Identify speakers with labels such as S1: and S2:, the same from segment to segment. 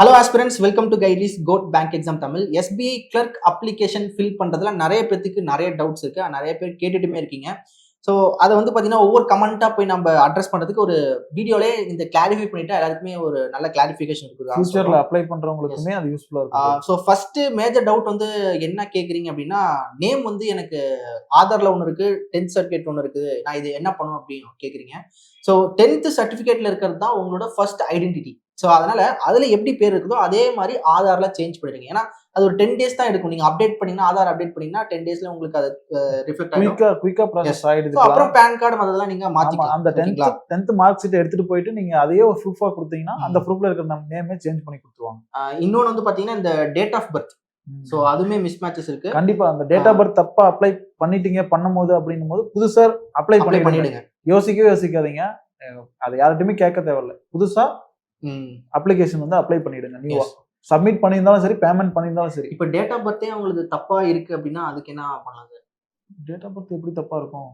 S1: Hello aspirants, welcome to Guidely's code bank exam Tamil. SBI clerk application fill பண்ணுறதுல நிறைய பேருக்கு நிறைய டவுட்ஸ் இருக்கு. நிறைய பேர் கேட்டுட்டுமே இருக்கீங்க. ஸோ அதை வந்து பார்த்தீங்கன்னா ஒவ்வொரு கமெண்ட்டாக போய் நம்ம அட்ரஸ் பண்ணுறதுக்கு ஒரு வீடியோலே இந்த கிளாரிஃபை பண்ணிட்டு எல்லாருக்குமே ஒரு நல்ல கிளாரிஃபிகேஷன் இருக்குது.
S2: ஃபியூச்சரில் அப்ளை பண்ணுறவங்களுக்குமே அது யூஸ்ஃபுல்லாக இருக்கும்.
S1: ஸோ ஃபர்ஸ்ட் மேஜர் டவுட் வந்து என்ன கேட்குறீங்க அப்படின்னா, நேம் வந்து எனக்கு ஆதாரில் ஒன்று இருக்குது, 10th சர்டிஃபிகேட் ஒன்று இருக்குது, நான் இது என்ன பண்ணணும் அப்படின்னு கேட்குறீங்க. ஸோ 10th சர்டிஃபிகேட்டில் இருக்கிறது தான் உங்களோட ஃபர்ஸ்ட் ஐடென்டிட்டி. ஸோ அதனால அதுல எப்படி பேர் இருக்குதோ அதே மாதிரி ஆதார்ல சேஞ்ச் பண்ணிடுங்க. ஏன்னா அது ஒரு 10 days தான் எடுக்கும். நீங்க அப்டேட் பண்ணீங்கன்னா, ஆதார் அப்டேட் பண்ணீங்கன்னா 10 daysல உங்களுக்கு அது ரிஃப்ளெக்ட் ஆகும்.
S2: குயிக்கா ப்ராசஸ் ஆயிடுது.
S1: அப்புறம் பேன் கார்டு அதெல்லாம் நீங்க மாத்திக்கலாம்.
S2: அந்த 10th மார்க் ஷீட் எடுத்துட்டு போயிட்டு நீங்க அதையே ஒரு ப்ரூஃபா கொடுத்தீங்கன்னா அந்த ப்ரூஃப்ல இருக்கிற நம்ம நேமே சேஞ்ச் பண்ணி கொடுத்துருவாங்க.
S1: இன்னொன்னு வந்து பாத்தீங்கன்னா இந்த டேட் ஆஃப் பர்த். சோ அதுமே மிஸ் மேட்சஸ் இருக்கு.
S2: கண்டிப்பா அந்த டேட் ஆஃப் பர்த் தப்பா அப்ளை பண்ணிட்டீங்க பண்ணும்போது அப்படின்னும் போது புதுசா அப்ளை பண்ணிடுங்க. யோசிக்காதீங்க. அதை யார்கிட்டயுமே கேட்க தேவையில்லை. புதுசா அப்ளிகேஷன் வந்து அப்ளை பண்ணிடுங்க. நீங்க சப்மிட் பண்ணியிருந்தாலும் சரி, பேமெண்ட் பண்ணியிருந்தாலும் சரி.
S1: இப்போ டேட் ஆஃப் பர்த்தே உங்களுக்கு தப்பா இருக்கு அப்படின்னா அதுக்கு என்ன பண்ணலாம்?
S2: டேட் ஆஃப் பர்த் எப்படி தப்பா இருக்கும்?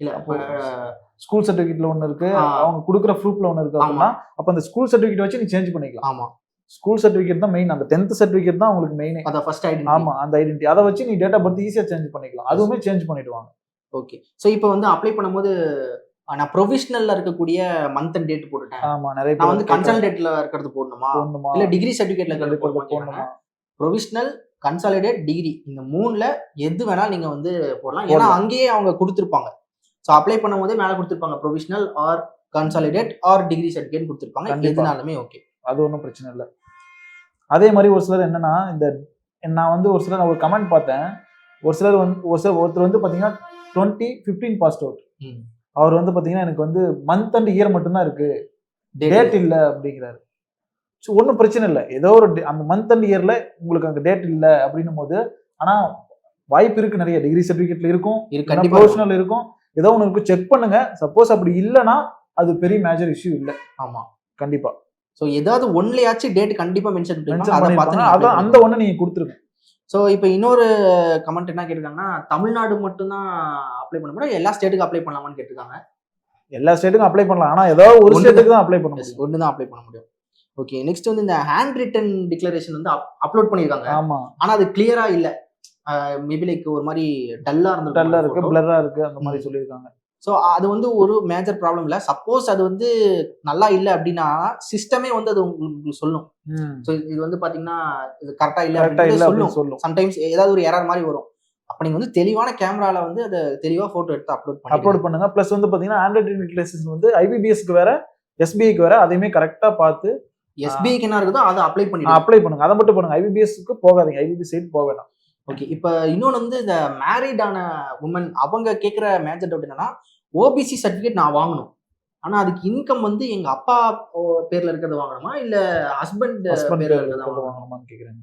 S1: இல்ல அப்போ
S2: ஸ்கூல் சர்டிஃபிகேட்ல ஒன்னு இருக்கு, அவங்க கொடுக்குற ப்ரூஃப்ல ஒன்னு இருக்கு அப்படின்னா அப்ப அந்த ஸ்கூல் சர்டிஃபிகேட் வச்சு நீ சேஞ்ச் பண்ணிக்கலாம்.
S1: ஆமா,
S2: ஸ்கூல் சர்டிஃபிகேட் தான் மெயின். அந்த 10th சர்டிஃபிகேட் தான் உங்களுக்கு மெயின்.
S1: அத ஃபர்ஸ்ட் ஐடென்டிட்டி.
S2: ஆமா, அந்த ஐடென்டிட்டி அதை வச்சு நீ டேட் ஆஃப் பர்த் ஈஸியா சேஞ்ச் பண்ணிக்கலாம். அதுவுமே சேஞ்ச் பண்ணிடுவாங்க.
S1: ஓகே. சோ இப்போ வந்து அப்ளை பண்ணும்போது நான் ப்ரொவிஷனல்ல இருக்கக்கூடிய மந்த் அண்ட் டேட் போட்டுட்டேன்.
S2: ஆமா, நிறைய
S1: நான் வந்து கன்சாலிடேட்ல இருக்கிறது போடணுமா இல்ல டிகிரி சர்டிஃபிகேட்ல இருக்கிறது போடணுமா? ப்ரொவிஷனல், கன்சாலிடேட், டிகிரி இந்த மூணுல எது வேணாலும் நீங்க வந்து போடலாம். ஏன்னா அங்கேயே அவங்க கொடுத்துருப்பாங்க. ஸோ அப்ளை பண்ணும்போதே மேலே கொடுத்துருப்பாங்க provisional or consolidated or degree certificate கொடுத்துருப்பாங்க. எதுனாலுமே ஓகே, அது
S2: ஒன்றும் பிரச்சனை இல்லை. அதே மாதிரி ஒரு சிலர் என்னன்னா, இந்த நான் வந்து ஒரு சிலர் ஒரு கமெண்ட் பார்த்தேன். ஒரு சிலர் வந்து ஒருத்தர் வந்து பார்த்தீங்கன்னா 2015 பாஸ்ட் அவுட். அவர் வந்து பார்த்தீங்கன்னா எனக்கு வந்து மந்த் அண்ட் இயர் மட்டும்தான் இருக்கு, டேட் இல்லை அப்படிங்கிறாரு. ஸோ ஒன்றும் பிரச்சனை இல்லை. ஏதோ ஒரு அந்த மந்த் அண்ட் இயர்ல உங்களுக்கு அந்த டேட் இல்லை அப்படின்னும் போது, ஆனால் வாய்ப்பு இருக்கு, நிறைய டிகிரி சர்டிஃபிகேட்ல இருக்கும், ப்ரொஃபஷனல் இருக்கும், ஏதோ ஒன்று இருக்கும், செக் பண்ணுங்க. சப்போஸ் அப்படி இல்லைன்னா அது பெரிய மேஜர் இஷ்யூ இல்லை.
S1: ஆமா,
S2: கண்டிப்பா.
S1: ஸோ ஏதாவது ஒன்லையாச்சும் டேட் கண்டிப்பா மென்ஷன்
S2: பண்ணுங்க. அதான் அந்த ஒன்று நீங்க கொடுத்துருங்க.
S1: ஸோ இப்போ இன்னொரு கமெண்ட் என்ன கேட்டிருக்காங்கன்னா, தமிழ்நாடு மட்டும்தான் அப்ளை பண்ண முடியும், எல்லா ஸ்டேட்டுக்கும் அப்ளை பண்ணலாமான்னு கேட்டிருக்காங்க.
S2: எல்லா ஸ்டேட்டுக்கும் அப்ளை பண்ணலாம், ஆனால் ஏதோ ஒரு ஸ்டேட்டுக்கு தான் அப்ளை பண்ண முடியும்.
S1: ஒன்று தான் அப்ளை பண்ண முடியும். ஓகே, நெக்ஸ்ட் வந்து இந்த ஹேண்ட் ரிட்டன் டிக்ளரேஷன் வந்து அப்லோட் பண்ணியிருக்காங்க.
S2: ஆமா,
S1: ஆனால் அது கிளியரா இல்லை. மேபி லைக் ஒரு மாதிரி டல்லா
S2: இருக்கு, பிளரா இருக்கு, அந்த மாதிரி சொல்லியிருக்காங்க.
S1: ஸோ அது வந்து ஒரு மேஜர் ப்ராப்ளம் இல்லை. சப்போஸ் அது வந்து நல்லா இல்லை அப்படின்னா சிஸ்டமே வந்து அது உங்களுக்கு சொல்லும். ஸோ இது வந்து பாத்தீங்கன்னா இது கரெக்டா இல்லை அப்படின்னு சொல்லும். சம்டைம்ஸ் ஏதாவது ஒரு எரர் மாதிரி வரும். அப்ப நீங்க வந்து தெளிவான கேமரால வந்து அதை தெளிவா போட்டோ எடுத்து அப்லோட்
S2: பண்ணுங்க. பிளஸ் வந்து பாத்தீங்கன்னா ஹேண்ட் ரிட்டன் வந்து ஐபிபிஎஸ்க்கு வேற, எஸ்பிஐக்கு வேற, அதையுமே கரெக்டா பார்த்து
S1: எஸ்பிஐக்கு என்ன இருக்குதோ அதை அப்ளை
S2: பண்ணுங்க. அதை மட்டும் பண்ணுங்க. ஐபிபிஎஸ்க்கு போகாதீங்க, ஐபிபிஎஸ் சைட் போக வேண்டாம்.
S1: ஓகே. இப்ப இன்னொன்று வந்து இந்த மேரிடான உமன் அவங்க கேட்குற மேஜர் டவுட் என்னன்னா, ஓபிசி சர்டிஃபிகேட் நான் வாங்கணும், ஆனா அதுக்கு இன்கம் வந்து எங்க அப்பா பேர்ல இருக்கிறது வாங்கணுமா இல்ல ஹஸ்பண்ட் பேர்ல இருக்கிறது
S2: வாங்கணுமான்னு கேக்குறாங்க.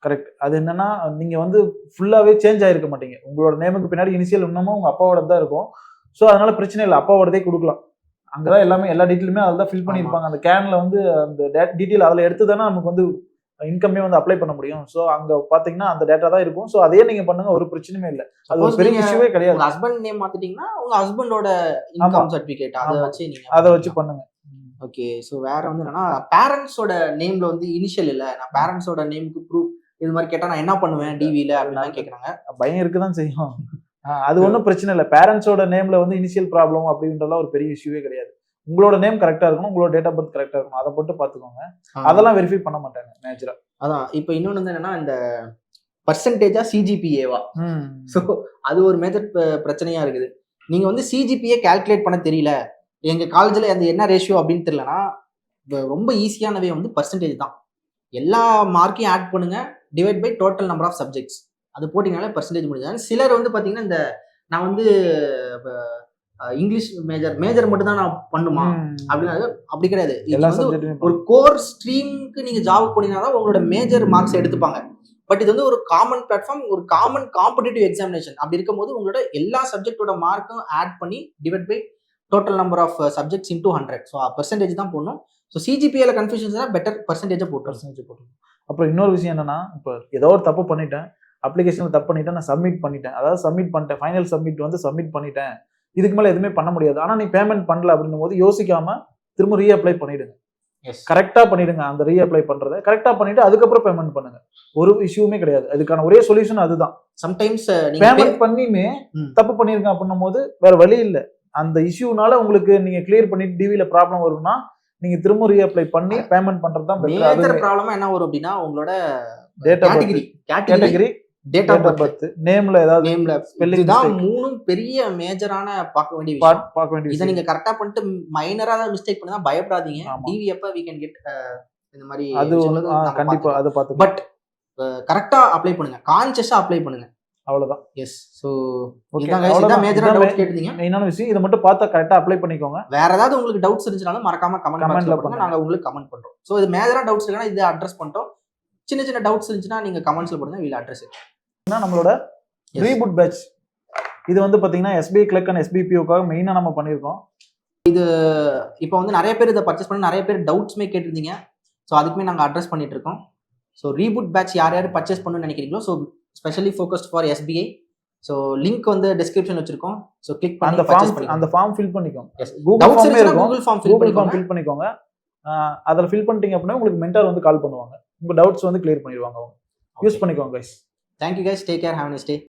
S2: கரெக்ட். அது என்னன்னா, நீங்க வந்து ஃபுல்லாவே சேஞ்ச் ஆயிருக்க மாட்டீங்க. உங்களோட நேமுக்கு பின்னாடி இனிஷியல் இன்னமும் உங்க அப்பாவோட தான் இருக்கும். ஸோ அதனால பிரச்சனை இல்லை, அப்பாவோடதே கொடுக்கலாம். அங்கதான் எல்லாமே எல்லா டீட்டெயிலுமே அதில் தான் ஃபில் பண்ணியிருப்பாங்க. அந்த கேன்ல வந்து அந்த டீட்டெயில் அதில் எடுத்து தானே நமக்கு வந்து இன்கமே வந்து அப்ளை பண்ண முடியும். ஸோ அங்க பாத்தீங்கன்னா அந்த டேட்டா தான் இருக்கும். ஸோ அதே நீங்க பண்ணுங்க, ஒரு பிரச்சனையுமே இல்லை. அது ஒரு பெரிய இஷ்யூவே கிடையாது.
S1: ஹஸ்பண்ட் நேம் மாத்திட்டீங்கன்னா உங்க ஹஸ்பண்டோட இன்கம் சர்டிஃபிகேட்
S2: அதை வச்சு பண்ணுங்க.
S1: ஓகே. ஸோ வேற வந்து என்னன்னா, பேரண்ட்ஸோட நேம்ல வந்து இனிஷியல் இல்லை, நான் பேரண்ட்ஸோட நேமுக்கு ப்ரூஃப் இது மாதிரி கேட்டா நான் என்ன பண்ணுவேன் டிவில அப்படின்னு கேட்கறாங்க.
S2: பயம் இருக்குதான் செய்யும். அது ஒன்றும் பிரச்சனை இல்லை. பேரண்ட்ஸோட நேம்ல வந்து இனிஷியல் ப்ராப்ளம் அப்படின்றதெல்லாம் ஒரு பெரிய இஷ்யூவே கிடையாது. உங்களோட நேம் கரெக்டா இருக்கணும், உங்களோட டேட் ஆஃப் பர்த் கரெக்டா இருக்கணும், அதை மட்டும் பாத்துக்கோங்க. அதெல்லாம் வெரிஃபை பண்ண மாட்டாங்க மேஜரா.
S1: அதான் இப்போ இன்னொன்று வந்து என்னன்னா, இந்த பர்சன்டேஜா சிஜிபிஏவா, ஸோ அது ஒரு மேஜர் பிரச்சனையா இருக்குது. நீங்க வந்து சிஜிபிஏ கால்குலேட் பண்ண தெரியல, எங்க காலேஜ்ல அந்த என்ன ரேஷியோ அப்படின்னு தெரியலனா, ரொம்ப ஈஸியானவே வந்து பர்சன்டேஜ் தான். எல்லா மார்க்கையும் ஆட் பண்ணுங்க, divide by total number of subjects, அது போட்டிங்கனாலே பர்சன்டேஜ் முடிஞ்சாங்க. சிலர் வந்து பாத்தீங்கன்னா இந்த நான் வந்து இங்கிலீஷ் மேஜர் மட்டும் தான் நான் பண்ணுமா அப்படின்னு, அப்படி கிடையாது. ஒரு கோர் ஸ்ட்ரீமுக்கு நீங்க ஜாப் போனீங்கன்னா உங்களோட மேஜர் மார்க்ஸ் எடுத்துப்பாங்க. பட் இது வந்து ஒரு காமன் பிளாட்ஃபார்ம், ஒரு காமன் காம்படிட்டிவ் எக்ஸாமினேஷன். அப்படி இருக்கும்போது உங்களோட எல்லா சப்ஜெக்டோட மார்க்கும் ஆட் பண்ணி divide by total number of subjects into 100. So percentage தான் போடணும். ஸோ சிஜிபிஏல கன்ஃபியூஷன் பெட்டர் பர்சன்டேஜை போட்டு.
S2: அப்புறம் இன்னொரு விஷயம் என்னன்னா, இப்போ ஏதோ ஒரு தப்பு பண்ணிட்டேன், அப்ளிகேஷன்ல தப்பு பண்ணிட்டேன், நான் சப்மிட் பண்ணிட்டேன், அதாவது சப்மிட் பண்ணிட்டேன், ஃபைனல் சப்மிட் வந்து சப்மிட் பண்ணிட்டேன், இதுக்கு மேலே எதுவுமே பண்ண முடியாது. ஆனால் நீ பேமெண்ட் பண்ணல அப்படின்னும் போது யோசிக்காம திரும்ப ரீஅப்ளை பண்ணிடுங்க.
S1: Yes.
S2: கரெக்டா பண்ணிடுங்க. அந்த ரீஅப்ளை பண்றதை கரெக்டா பண்ணிட்டு அதுக்கப்புறம் பேமெண்ட் பண்ணுங்க. ஒரு இஷ்யூமே கிடையாது. அதுக்கான ஒரே சொல்யூஷன் அதுதான்.
S1: சம்டைம்ஸ்
S2: பேமெண்ட் பண்ணியுமே தப்பு பண்ணிருங்க அப்படின்னும் போது வேற வழி இல்ல. அந்த இஷ்யூனால உங்களுக்கு நீங்க கிளியர் பண்ணிட்டு டிவில ப்ராப்ளம் வரும்னா நீங்க திரும்ப ரீஅப்ளை பண்ணி பேமெண்ட் பண்றது தான் பெட்டர்.
S1: மேஜர் ப்ராப்ளமா என்ன வரும் அப்படின்னா உங்களோட
S2: data
S1: category
S2: date of birth நேம்ல ஏதாவது
S1: நேம்ல
S2: ஸ்பெல்லிங்
S1: தான் மூணும் பெரிய மேஜரான பார்க்க வேண்டிய விஷயம்.
S2: பார்க்க வேண்டிய
S1: இதை
S2: விஷயம்.
S1: நீங்க கரெக்டா பண்ணிட்டு மைனரா தான் மிஸ்டேக் பண்ணா பயப்படாதீங்க.
S2: ஆமா.
S1: டிவி அப்ப we can get இந்த மாதிரி
S2: அது கண்டிப்பா அதை பார்த்து
S1: பட் கரெக்டா அப்ளை பண்ணுங்க, கான்ஷியஸா அப்ளை பண்ணுங்க.
S2: அவ்வளவுதான்.
S1: எஸ். சோ இதான் மேஜரா டவுட் கேட்டீங்க.
S2: மெயினான விஷயம் இதை மட்டும் பார்த்தா கரெக்டா அப்ளை பண்ணிக்கோங்க.
S1: வேற ஏதாவது உங்களுக்கு டவுட்ஸ் இருந்துச்சுனாலும் மறக்காம கமெண்ட்ல
S2: கமெண்ட்ல
S1: பண்ணுங்க, நாங்க உங்களுக்கு கமெண்ட் பண்றோம். சோ இது மேஜரா டவுட்ஸ் இருக்குன்னா இதை அட்ரஸ் பண்ணிட்டோம். சின்ன சின்ன டவுட்ஸ் இருந்துச்சுன்னா நீங்க கமெண்ட்ஸ்ல போடுங்க, we'll address it.
S2: நம்மளோட ரீபூட் பேட்ச் இது வந்து பாத்தீங்கன்னா SBI கிளர்க் அண்ட் SBPOக்காக மெயினா நம்ம பண்ணிருக்கோம்.
S1: இப்போ வந்து நிறைய பேர் இதை பர்ச்சேஸ் பண்ணி நிறைய பேர் டவுட்ஸ்மே கேட்டிருந்தீங்க. ஸோ அதுக்குமே நாங்கள் அட்ரஸ் பண்ணிட்டு இருக்கோம். ஸோ ரீபூட் பேட்ச் யார் யார் பர்ச்சேஸ் பண்ணணும்னு நினைக்கிறீங்களோ, so specially focused for SBI. So link வந்து டிஸ்கிரிப்ஷன் வச்சிருக்கோம். ஸோ கிளிக் பண்ணி
S2: அந்த ஃபார்ம் ஃபில் பண்ணிக்கோங்க.
S1: கூகுள் ஃபார்ம்
S2: ஃபில் பண்ணிக்கோங்க. அதில் ஃபில் பண்ணிட்டீங்க அப்படின்னா உங்களுக்கு மென்டார் வந்து கால் பண்ணுவாங்க. உங்க டவுட்ஸ் வந்து கிளியர் பண்ணிடுவாங்க. யூஸ் பண்ணிக்கோங்க guys.
S1: Thank you guys. Take care. Have a nice day.